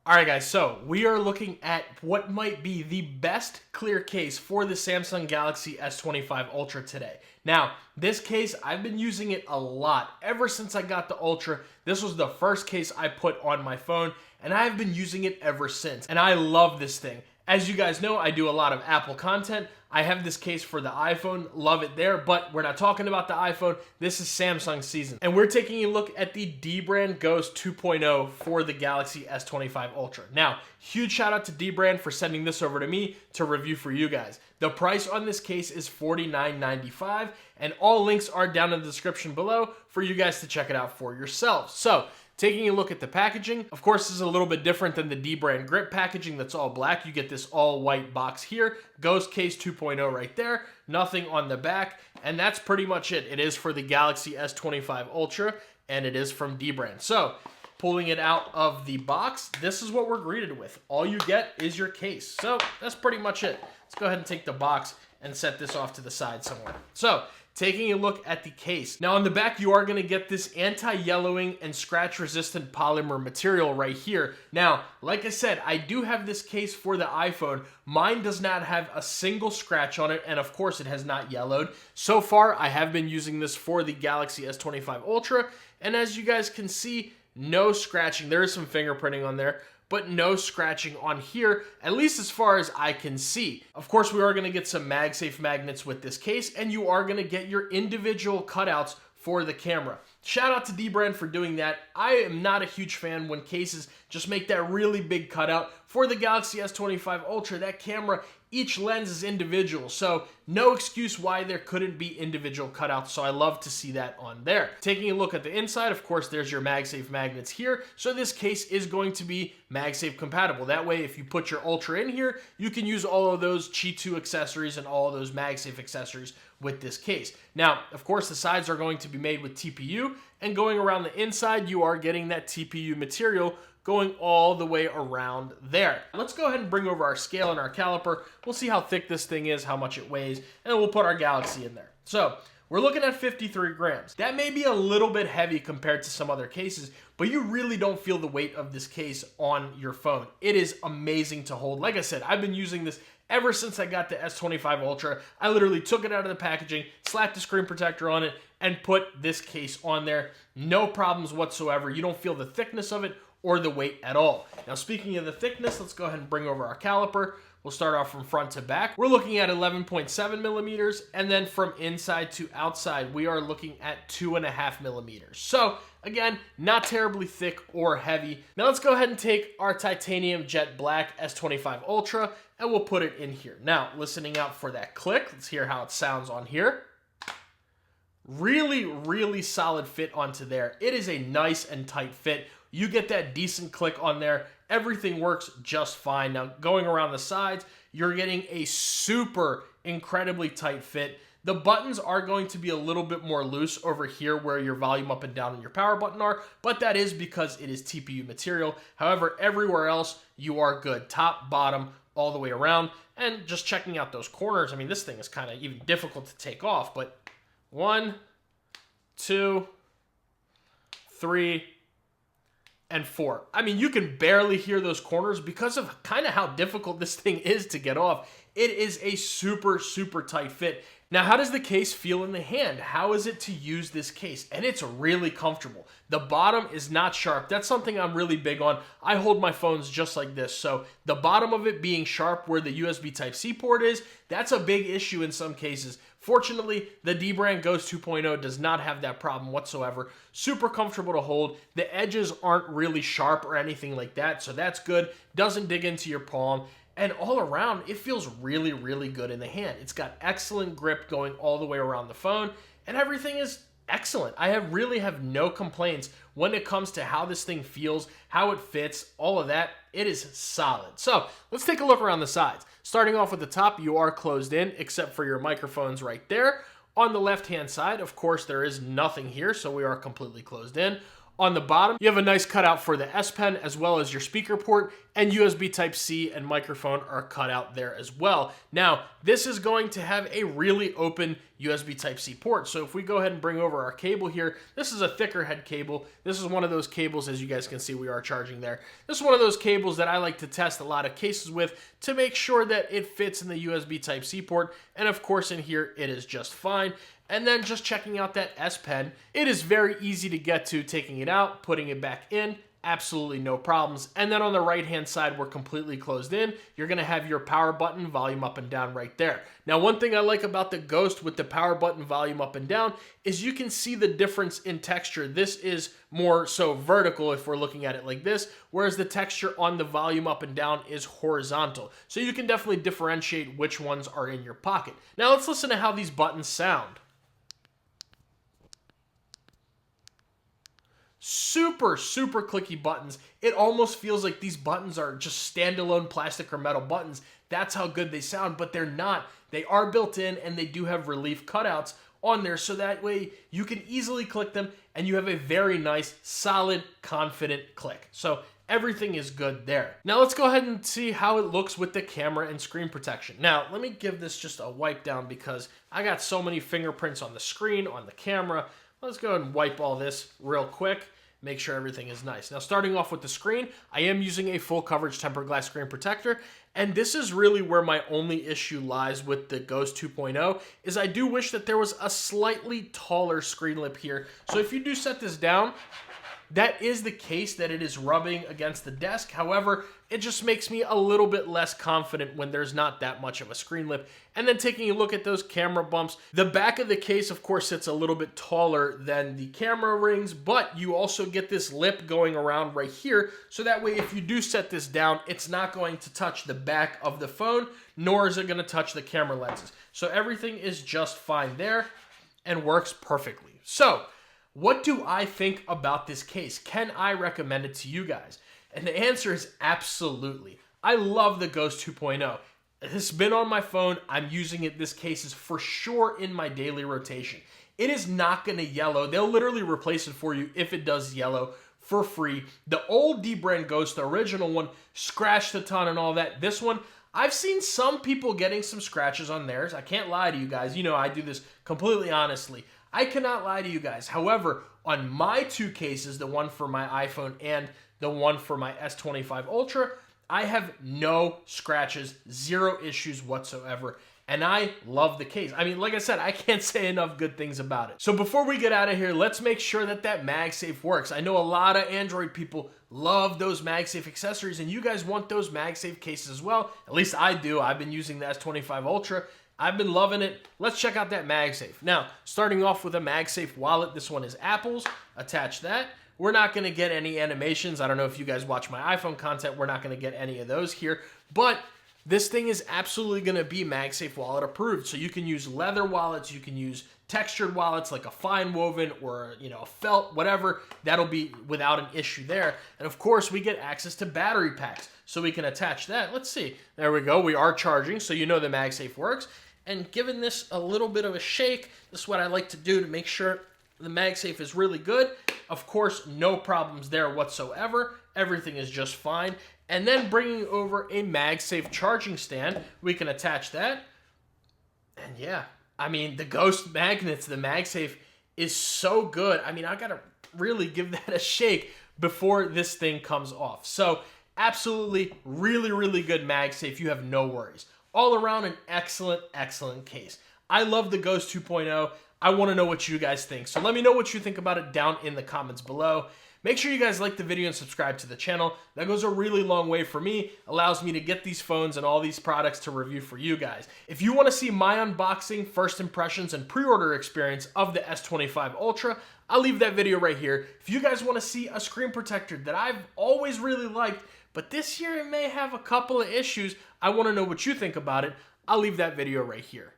Alright guys, so we are looking at what might be the best clear case for the Samsung Galaxy S25 Ultra today. Now, this case, I've been using it a lot ever since I got the Ultra. This was the first case I put on my phone, and I've been using it ever since. And I love this thing. As you guys know, I do a lot of Apple content. I have this case for the iPhone, love it there, but we're not talking about the iPhone. This is Samsung season. And we're taking a look at the Dbrand Ghost 2.0 for the Galaxy S25 Ultra. Now, huge shout out to Dbrand for sending this over to me to review for you guys. The price on this case is $49.95, and all links are down in the description below for you guys to check it out for yourselves. So, taking a look at the packaging, of course, this is a little bit different than the Dbrand Grip packaging that's all black. You get this all white box here. Ghost Case 2.0 right there. Nothing on the back. And that's pretty much it. It is for the Galaxy S25 Ultra, and it is from Dbrand. So, pulling it out of the box, this is what we're greeted with. All you get is your case. So, that's pretty much it. Let's go ahead and take the box and set this off to the side somewhere. So, taking a look at the case. Now on the back, you are going to get this anti-yellowing and scratch-resistant polymer material right here. Now, like I said, I do have this case for the iPhone. Mine does not have a single scratch on it, and of course it has not yellowed. So far, I have been using this for the Galaxy S25 Ultra, and as you guys can see, no scratching. There is some fingerprinting on there, but no scratching on here, at least as far as I can see. Of course, we are going to get some MagSafe magnets with this case, and you are going to get your individual cutouts for the camera. Shout out to Dbrand for doing that. I am not a huge fan when cases just make that really big cutout. For the Galaxy S25 Ultra, that camera, each lens is individual, so no excuse why there couldn't be individual cutouts, so I love to see that on there. Taking a look at the inside, of course, there's your MagSafe magnets here, so this case is going to be MagSafe compatible. That way, if you put your Ultra in here, you can use all of those Qi 2 accessories and all of those MagSafe accessories with this case. Now, of course, the sides are going to be made with TPU, and going around the inside, you are getting that TPU material going all the way around there. Let's go ahead and bring over our scale and our caliper. We'll see how thick this thing is, how much it weighs, and we'll put our Galaxy in there. So, we're looking at 53 grams. That may be a little bit heavy compared to some other cases, but you really don't feel the weight of this case on your phone. It is amazing to hold. Like I said, I've been using this ever since I got the S25 Ultra. I literally took it out of the packaging, slapped a screen protector on it, and put this case on there. No problems whatsoever. You don't feel the thickness of it or the weight at all. Now, speaking of the thickness, let's go ahead and bring over our caliper. We'll start off from front to back. We're looking at 11.7 millimeters, and then from inside to outside, we are looking at 2.5 millimeters. So, again, not terribly thick or heavy. Now, let's go ahead and take our titanium jet black S25 Ultra, and we'll put it in here. Now, listening out for that click, let's hear how it sounds on here. Really, really solid fit onto there. It is a nice and tight fit. You get that decent click on there. Everything works just fine. Now, going around the sides, you're getting a super incredibly tight fit. The buttons are going to be a little bit more loose over here where your volume up and down and your power button are, but that is because it is TPU material. However, everywhere else, you are good. Top, bottom, all the way around. And just checking out those corners, I mean, this thing is kind of even difficult to take off, but 1, 2, 3, and 4. I mean, you can barely hear those corners because of kind of how difficult this thing is to get off. It is a super, super tight fit. Now, how does the case feel in the hand? How is it to use this case? And it's really comfortable. The bottom is not sharp. That's something I'm really big on. I hold my phones just like this. So the bottom of it being sharp where the USB Type-C port is, that's a big issue in some cases. Fortunately, the Dbrand Ghost 2.0 does not have that problem whatsoever. Super comfortable to hold. The edges aren't really sharp or anything like that, so that's good. Doesn't dig into your palm. And all around, it feels really, really good in the hand. It's got excellent grip going all the way around the phone, and everything is excellent. I really have no complaints when it comes to how this thing feels, how it fits, all of that. It is solid. So let's take a look around the sides. Starting off with the top, you are closed in except for your microphones right there. On the left-hand side, of course, there is nothing here, so we are completely closed in. On the bottom, you have a nice cutout for the S Pen as well as your speaker port, and USB Type-C and microphone are cut out there as well. Now, this is going to have a really open USB Type-C port. So if we go ahead and bring over our cable here, this is a thicker head cable. This is one of those cables, as you guys can see, we are charging there. This is one of those cables that I like to test a lot of cases with to make sure that it fits in the USB Type-C port. And of course in here, it is just fine. And then just checking out that S Pen, it is very easy to get to, taking it out, putting it back in, absolutely no problems. And then on the right hand side, we're completely closed in. You're gonna have your power button, volume up and down right there. Now, one thing I like about the Ghost with the power button, volume up and down, is you can see the difference in texture. This is more so vertical if we're looking at it like this, whereas the texture on the volume up and down is horizontal. So you can definitely differentiate which ones are in your pocket. Now let's listen to how these buttons sound. Super, super clicky buttons. It almost feels like these buttons are just standalone plastic or metal buttons. That's how good they sound, but they're not. They are built in and they do have relief cutouts on there, so that way you can easily click them and you have a very nice, solid, confident click. So everything is good there. Now let's go ahead and see how it looks with the camera and screen protection. Now, let me give this just a wipe down because I got so many fingerprints on the screen, on the camera. Let's go ahead and wipe all this real quick. Make sure everything is nice. Now, starting off with the screen, I am using a full coverage tempered glass screen protector, and this is really where my only issue lies with the Ghost 2.0, is I do wish that there was a slightly taller screen lip here. So if you do set this down, that is the case that it is rubbing against the desk. However, it just makes me a little bit less confident when there's not that much of a screen lip. And then taking a look at those camera bumps, the back of the case, of course, sits a little bit taller than the camera rings, but you also get this lip going around right here. So that way, if you do set this down, it's not going to touch the back of the phone, nor is it going to touch the camera lenses. So everything is just fine there and works perfectly. So what do I think about this case? Can I recommend it to you guys? And the answer is absolutely. I love the Ghost 2.0. It's been on my phone. I'm using it. This case is for sure in my daily rotation. It is not going to yellow. They'll literally replace it for you if it does yellow for free. The old Dbrand Ghost, the original one, scratched a ton and all that. This one, I've seen some people getting some scratches on theirs. I can't lie to you guys. You know, I do this completely honestly. I cannot lie to you guys. However, on my two cases, the one for my iPhone and the one for my S25 Ultra, I have no scratches, zero issues whatsoever, and I love the case. I mean, like I said, I can't say enough good things about it. So before we get out of here, let's make sure that that MagSafe works. I know a lot of Android people love those MagSafe accessories, and you guys want those MagSafe cases as well. At least I do. I've been using the S25 Ultra. I've been loving it. Let's check out that MagSafe. Now, starting off with a MagSafe wallet. This one is Apple's. Attach that. We're not going to get any animations. I don't know if you guys watch my iPhone content. We're not going to get any of those here. But this thing is absolutely going to be MagSafe wallet approved. So you can use leather wallets. You can use textured wallets like a fine woven or, you know, a felt, whatever. That'll be without an issue there. And of course, we get access to battery packs. So we can attach that. Let's see. There we go. We are charging. So you know the MagSafe works. And giving this a little bit of a shake, this is what I like to do to make sure the MagSafe is really good. Of course, no problems there whatsoever. Everything is just fine. And then bringing over a MagSafe charging stand, we can attach that. And yeah, I mean, the Ghost magnets, the MagSafe is so good. I mean, I gotta really give that a shake before this thing comes off. So absolutely, really, really good MagSafe. You have no worries. All around an excellent, excellent case. I love the Ghost 2.0. I want to know what you guys think. So let me know what you think about it down in the comments below. Make sure you guys like the video and subscribe to the channel. That goes a really long way for me. Allows me to get these phones and all these products to review for you guys. If you want to see my unboxing, first impressions, and pre-order experience of the S25 Ultra, I'll leave that video right here. If you guys want to see a screen protector that I've always really liked, but this year it may have a couple of issues, I want to know what you think about it. I'll leave that video right here.